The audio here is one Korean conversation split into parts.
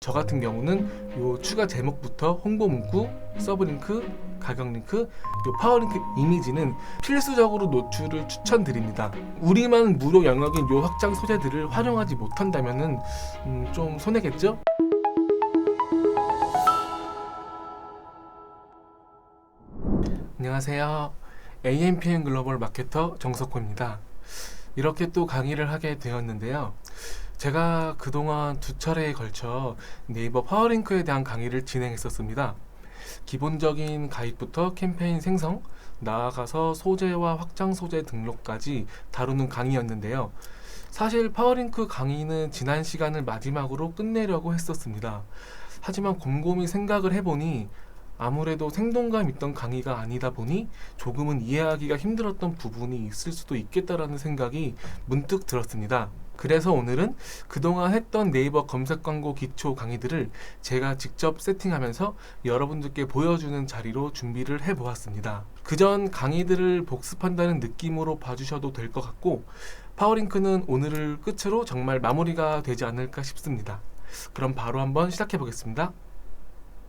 저 같은 경우는 요 추가 제목부터 홍보 문구, 서브링크, 가격 링크, 요 파워링크 이미지는 필수적으로 노출을 추천드립니다. 우리만 무료 영역인 요 확장 소재들을 활용하지 못한다면은 좀 손해겠죠? 안녕하세요. AMPM 글로벌 마케터 정석호입니다. 이렇게 또 강의를 하게 되었는데요. 제가 그동안 2차례에 걸쳐 네이버 파워링크에 대한 강의를 진행했었습니다. 기본적인 가입부터 캠페인 생성, 나아가서 소재와 확장 소재 등록까지 다루는 강의였는데요. 사실 파워링크 강의는 지난 시간을 마지막으로 끝내려고 했었습니다. 하지만 곰곰이 생각을 해보니 아무래도 생동감 있던 강의가 아니다 보니 조금은 이해하기가 힘들었던 부분이 있을 수도 있겠다라는 생각이 문득 들었습니다. 그래서 오늘은 그동안 했던 네이버 검색 광고 기초 강의들을 제가 직접 세팅하면서 여러분들께 보여주는 자리로 준비를 해보았습니다. 그전 강의들을 복습한다는 느낌으로 봐주셔도 될 것 같고, 파워링크는 오늘을 끝으로 정말 마무리가 되지 않을까 싶습니다. 그럼 바로 한번 시작해 보겠습니다.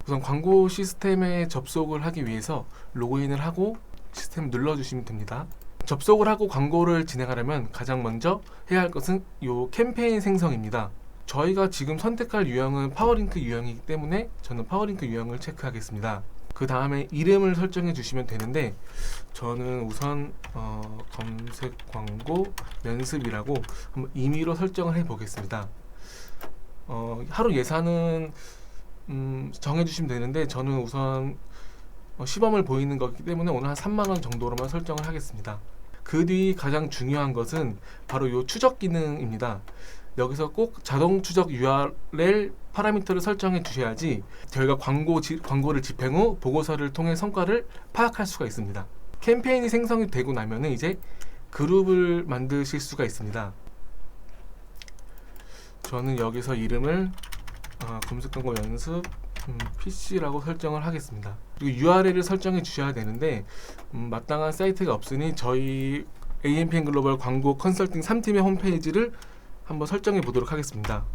우선 광고 시스템에 접속을 하기 위해서 로그인을 하고 시스템 눌러주시면 됩니다. 접속을 하고 광고를 진행하려면 가장 먼저 해야 할 것은 이 캠페인 생성입니다. 저희가 지금 선택할 유형은 파워링크 유형이기 때문에 저는 파워링크 유형을 체크하겠습니다. 그 다음에 이름을 설정해 주시면 되는데, 저는 우선 검색 광고 연습이라고 한번 임의로 설정을 해 보겠습니다. 하루 예산은 정해주시면 되는데, 저는 우선 시범을 보이는 거기 때문에 오늘 한 3만원 정도로만 설정을 하겠습니다. 그 뒤 가장 중요한 것은 바로 이 추적 기능입니다. 여기서 꼭 자동 추적 URL 파라미터를 설정해 주셔야지 저희가 광고를 집행 후 보고서를 통해 성과를 파악할 수가 있습니다. 캠페인이 생성이 되고 나면은 이제 그룹을 만드실 수가 있습니다. 저는 여기서 이름을 검색 광고 연습 PC라고 설정을 하겠습니다. 그리고 URL을 설정해 주셔야 되는데 마땅한 사이트가 없으니 저희 AMPM 글로벌 광고 컨설팅 3팀의 홈페이지를 한번 설정해 보도록 하겠습니다.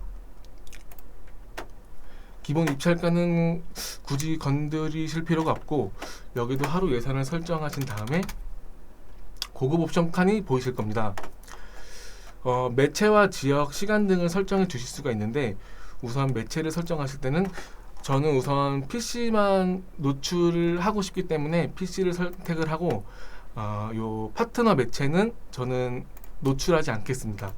기본 입찰가는 굳이 건드리실 필요가 없고, 여기도 하루 예산을 설정하신 다음에 고급 옵션 칸이 보이실 겁니다. 매체와 지역, 시간 등을 설정해 주실 수가 있는데, 우선 매체를 설정하실 때는 저는 우선 PC만 노출을 하고 싶기 때문에 PC를 선택을 하고, 요 파트너 매체는 저는 노출하지 않겠습니다.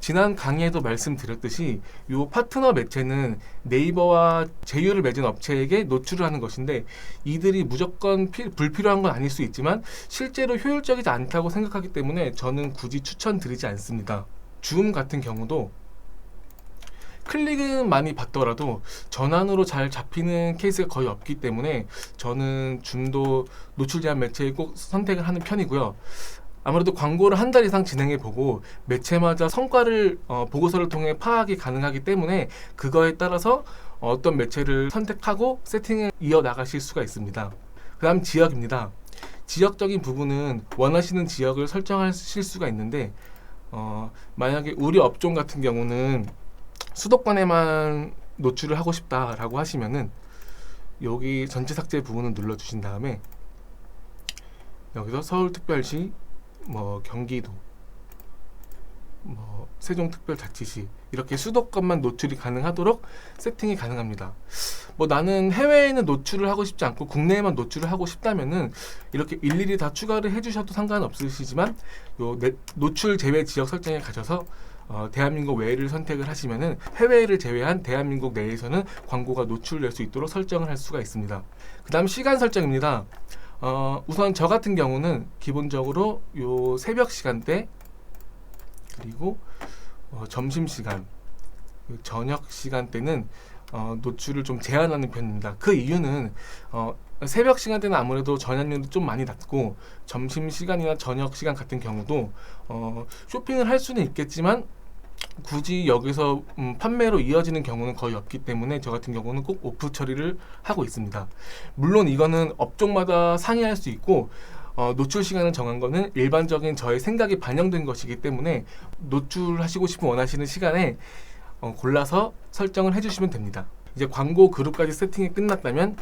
지난 강의에도 말씀드렸듯이 요 파트너 매체는 네이버와 제휴를 맺은 업체에게 노출을 하는 것인데, 이들이 무조건 불필요한 건 아닐 수 있지만 실제로 효율적이지 않다고 생각하기 때문에 저는 굳이 추천드리지 않습니다. 줌 같은 경우도 클릭은 많이 받더라도 전환으로 잘 잡히는 케이스가 거의 없기 때문에 저는 줌도 노출 제한 매체에 꼭 선택을 하는 편이고요. 아무래도 광고를 한 달 이상 진행해 보고 매체마다 성과를 보고서를 통해 파악이 가능하기 때문에 그거에 따라서 어떤 매체를 선택하고 세팅을 이어 나가실 수가 있습니다. 그 다음 지역입니다. 지역적인 부분은 원하시는 지역을 설정하실 수가 있는데, 만약에 우리 업종 같은 경우는 수도권에만 노출을 하고 싶다라고 하시면은 여기 전체 삭제 부분을 눌러 주신 다음에 여기서 서울특별시, 경기도, 세종특별자치시 이렇게 수도권만 노출이 가능하도록 세팅이 가능합니다. 나는 해외에는 노출을 하고 싶지 않고 국내에만 노출을 하고 싶다면은 이렇게 일일이 다 추가를 해주셔도 상관없으시지만 요 노출 제외 지역 설정에 가셔서 대한민국 외를 선택을 하시면은 해외를 제외한 대한민국 내에서는 광고가 노출될 수 있도록 설정을 할 수가 있습니다. 그 다음 시간 설정입니다. 우선 저 같은 경우는 기본적으로 요 새벽 시간대, 그리고 점심시간, 저녁 시간대는 노출을 좀 제한하는 편입니다. 그 이유는 새벽 시간대는 아무래도 전환율이 좀 많이 낮고, 점심시간이나 저녁 시간 같은 경우도 쇼핑을 할 수는 있겠지만 굳이 여기서 판매로 이어지는 경우는 거의 없기 때문에 저 같은 경우는 꼭 오프 처리를 하고 있습니다. 물론 이거는 업종마다 상이할 수 있고, 노출 시간을 정한 거는 일반적인 저의 생각이 반영된 것이기 때문에 노출하시고 싶은 원하시는 시간에 골라서 설정을 해주시면 됩니다. 이제 광고 그룹까지 세팅이 끝났다면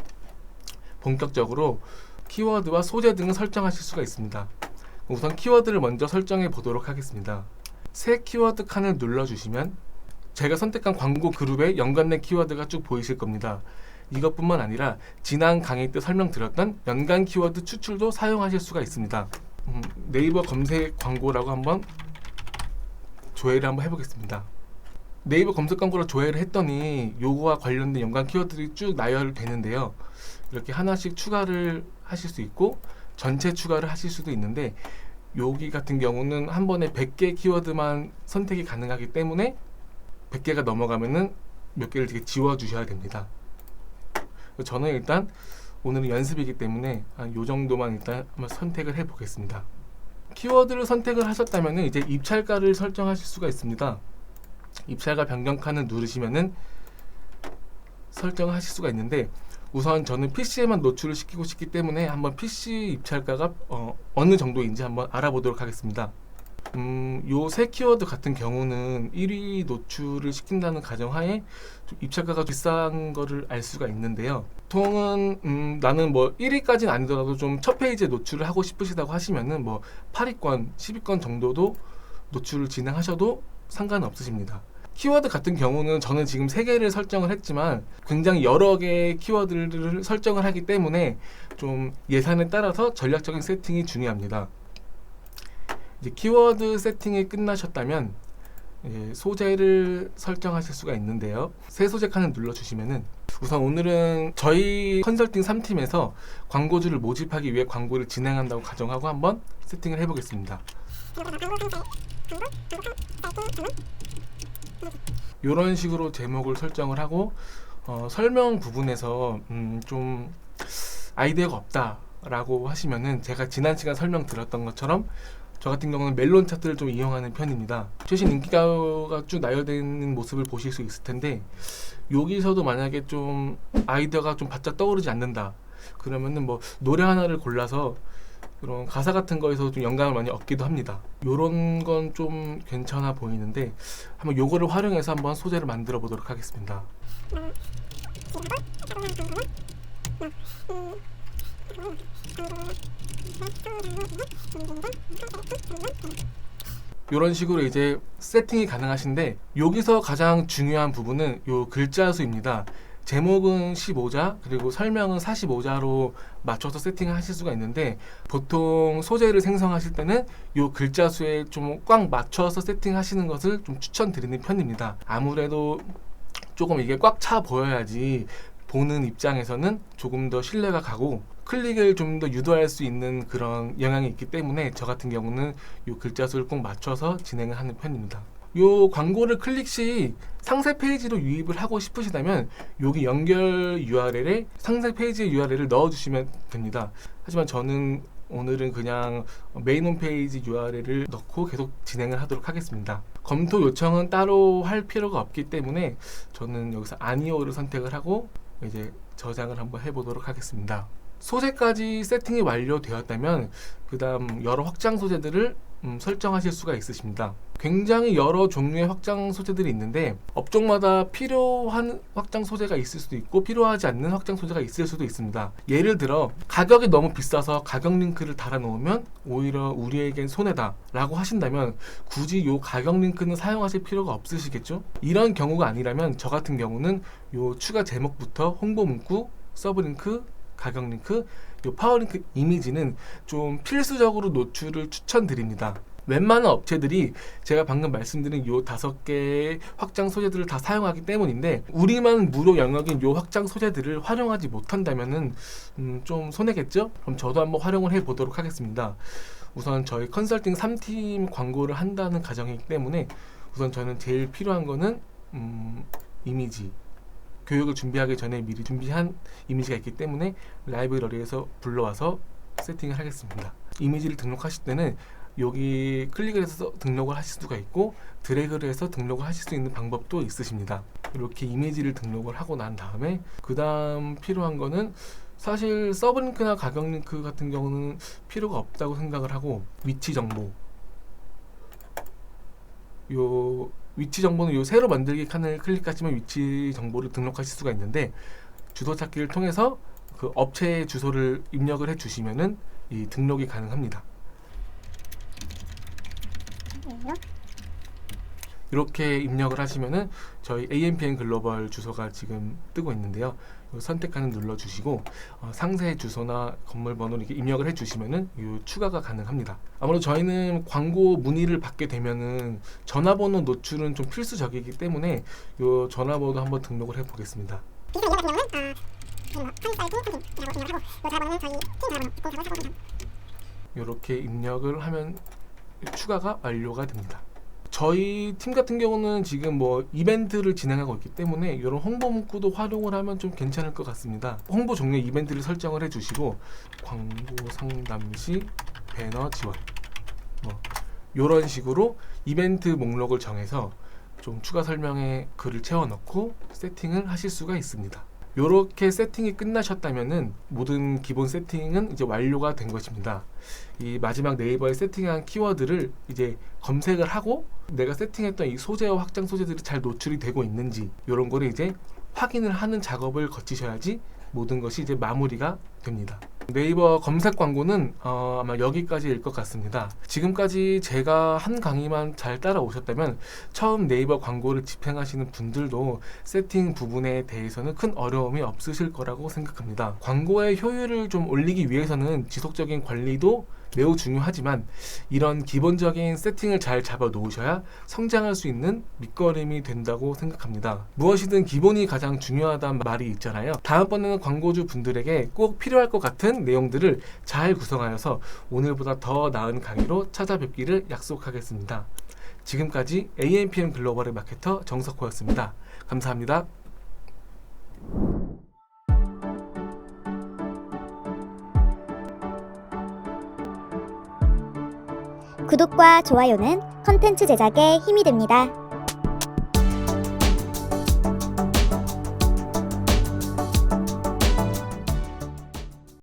본격적으로 키워드와 소재 등을 설정하실 수가 있습니다. 우선 키워드를 먼저 설정해 보도록 하겠습니다. 새 키워드 칸을 눌러주시면 제가 선택한 광고 그룹에 연관된 키워드가 쭉 보이실 겁니다. 이것뿐만 아니라 지난 강의 때 설명드렸던 연관 키워드 추출도 사용하실 수가 있습니다. 네이버 검색 광고라고 한번 조회를 한번 해보겠습니다. 네이버 검색 광고로 조회를 했더니 요거와 관련된 연관 키워드들이 쭉 나열되는데요. 이렇게 하나씩 추가를 하실 수 있고 전체 추가를 하실 수도 있는데 여기 같은 경우는 한 번에 100개 키워드만 선택이 가능하기 때문에 100개가 넘어가면은 몇 개를 이렇게 지워 주셔야 됩니다. 저는 일단 오늘은 연습이기 때문에 요 정도만 일단 한번 선택을 해 보겠습니다. 키워드를 선택을 하셨다면 이제 입찰가를 설정하실 수가 있습니다. 입찰가 변경 칸을 누르시면은 설정을 하실 수가 있는데 우선 저는 PC에만 노출을 시키고 싶기 때문에 한번 PC 입찰가가 어느 정도인지 한번 알아보도록 하겠습니다. 요 세 키워드 같은 경우는 1위 노출을 시킨다는 가정하에 좀 입찰가가 비싼 거를 알 수가 있는데요. 보통은 나는 뭐 1위까지는 아니더라도 좀 첫 페이지에 노출을 하고 싶으시다고 하시면은 뭐 8위권, 10위권 정도도 노출을 진행하셔도 상관은 없으십니다. 키워드 같은 경우는 저는 지금 3개를 설정을 했지만 굉장히 여러 개의 키워드를 설정을 하기 때문에 좀 예산에 따라서 전략적인 세팅이 중요합니다. 이제 키워드 세팅이 끝나셨다면 소재를 설정하실 수가 있는데요. 새 소재 칸을 눌러주시면은 우선 오늘은 저희 컨설팅 3팀에서 광고주를 모집하기 위해 광고를 진행한다고 가정하고 한번 세팅을 해보겠습니다. 이런 식으로 제목을 설정을 하고 설명 부분에서 좀 아이디어가 없다라고 하시면은 제가 지난 시간 설명드렸던 것처럼 저 같은 경우는 멜론 차트를 좀 이용하는 편입니다. 최신 인기가요가 쭉 나열되는 모습을 보실 수 있을 텐데 여기서도 만약에 좀 아이디어가 좀 바짝 떠오르지 않는다 그러면은 뭐 노래 하나를 골라서 그런 가사 같은 거에서 좀 영감을 많이 얻기도 합니다. 요런 건 좀 괜찮아 보이는데 한번 요거를 활용해서 한번 소재를 만들어 보도록 하겠습니다. 이런 식으로 이제 세팅이 가능하신데 여기서 가장 중요한 부분은 요 글자 수입니다. 제목은 15자 그리고 설명은 45자로 맞춰서 세팅을 하실 수가 있는데 보통 소재를 생성하실 때는 요 글자 수에 좀 꽉 맞춰서 세팅하시는 것을 좀 추천드리는 편입니다. 아무래도 조금 이게 꽉 차 보여야지 보는 입장에서는 조금 더 신뢰가 가고 클릭을 좀 더 유도할 수 있는 그런 영향이 있기 때문에 저 같은 경우는 요 글자 수를 꼭 맞춰서 진행을 하는 편입니다. 요 광고를 클릭 시 상세 페이지로 유입을 하고 싶으시다면 여기 연결 URL에 상세 페이지 URL을 넣어주시면 됩니다. 하지만 저는 오늘은 그냥 메인 홈페이지 URL을 넣고 계속 진행을 하도록 하겠습니다. 검토 요청은 따로 할 필요가 없기 때문에 저는 여기서 아니오를 선택을 하고 이제 저장을 한번 해보도록 하겠습니다. 소재까지 세팅이 완료되었다면 그 다음 여러 확장 소재들을 설정하실 수가 있으십니다. 굉장히 여러 종류의 확장 소재들이 있는데 업종마다 필요한 확장 소재가 있을 수도 있고 필요하지 않는 확장 소재가 있을 수도 있습니다. 예를 들어 가격이 너무 비싸서 가격 링크를 달아 놓으면 오히려 우리에겐 손해다 라고 하신다면 굳이 이 가격 링크는 사용하실 필요가 없으시겠죠? 이런 경우가 아니라면 저 같은 경우는 이 추가 제목부터 홍보 문구, 서브 링크, 가격 링크, 요 파워링크 이미지는 좀 필수적으로 노출을 추천드립니다. 웬만한 업체들이 제가 방금 말씀드린 요 5개의 확장 소재들을 다 사용하기 때문인데 우리만 무료 영역인 요 확장 소재들을 활용하지 못한다면은 좀 손해겠죠? 그럼 저도 한번 활용을 해 보도록 하겠습니다. 우선 저희 컨설팅 3팀 광고를 한다는 가정이기 때문에 우선 저는 제일 필요한 거는 이미지 교육을 준비하기 전에 미리 준비한 이미지가 있기 때문에 라이브러리에서 불러와서 세팅을 하겠습니다. 이미지를 등록하실 때는 여기 클릭을 해서 등록을 하실 수가 있고 드래그를 해서 등록을 하실 수 있는 방법도 있으십니다. 이렇게 이미지를 등록을 하고 난 다음에 그 다음 필요한 거는 사실 서브링크나 가격링크 같은 경우는 필요가 없다고 생각을 하고 위치 정보 요 위치 정보는 요 새로 만들기 칸을 클릭하시면 위치 정보를 등록하실 수가 있는데, 주소 찾기를 통해서 그 업체의 주소를 입력을 해 주시면은 이 등록이 가능합니다. 이렇게 입력을 하시면은 저희 AMPN 글로벌 주소가 지금 뜨고 있는데요. 요 선택하는 눌러 주시고 상세 주소나 건물 번호를 이렇게 입력을 해 주시면은 요 추가가 가능합니다. 아무래도 저희는 광고 문의를 받게 되면은 전화번호 노출은 좀 필수적이기 때문에 요 전화번호 한번 등록을 해 보겠습니다. 이렇게 입력을 하면 추가가 완료가 됩니다. 저희 팀 같은 경우는 지금 뭐 이벤트를 진행하고 있기 때문에 이런 홍보 문구도 활용을 하면 좀 괜찮을 것 같습니다. 홍보 종료 이벤트를 설정을 해주시고 광고 상담 시 배너 지원 뭐 이런 식으로 이벤트 목록을 정해서 좀 추가 설명에 글을 채워 넣고 세팅을 하실 수가 있습니다. 이렇게 세팅이 끝나셨다면은 모든 기본 세팅은 이제 완료가 된 것입니다. 이 마지막 네이버에 세팅한 키워드를 이제 검색을 하고 내가 세팅했던 이 소재와 확장 소재들이 잘 노출이 되고 있는지 이런 거를 이제 확인을 하는 작업을 거치셔야지 모든 것이 이제 마무리가 됩니다. 네이버 검색 광고는 아마 여기까지일 것 같습니다. 지금까지 제가 한 강의만 잘 따라오셨다면 처음 네이버 광고를 집행하시는 분들도 세팅 부분에 대해서는 큰 어려움이 없으실 거라고 생각합니다. 광고의 효율을 좀 올리기 위해서는 지속적인 관리도 매우 중요하지만 이런 기본적인 세팅을 잘 잡아 놓으셔야 성장할 수 있는 밑거름이 된다고 생각합니다. 무엇이든 기본이 가장 중요하다는 말이 있잖아요. 다음번에는 광고주 분들에게 꼭 필요할 것 같은 내용들을 잘 구성하여서 오늘보다 더 나은 강의로 찾아뵙기를 약속하겠습니다. 지금까지 AMPM 글로벌의 마케터 정석호였습니다. 감사합니다. 구독과 좋아요는 컨텐츠 제작에 힘이 됩니다.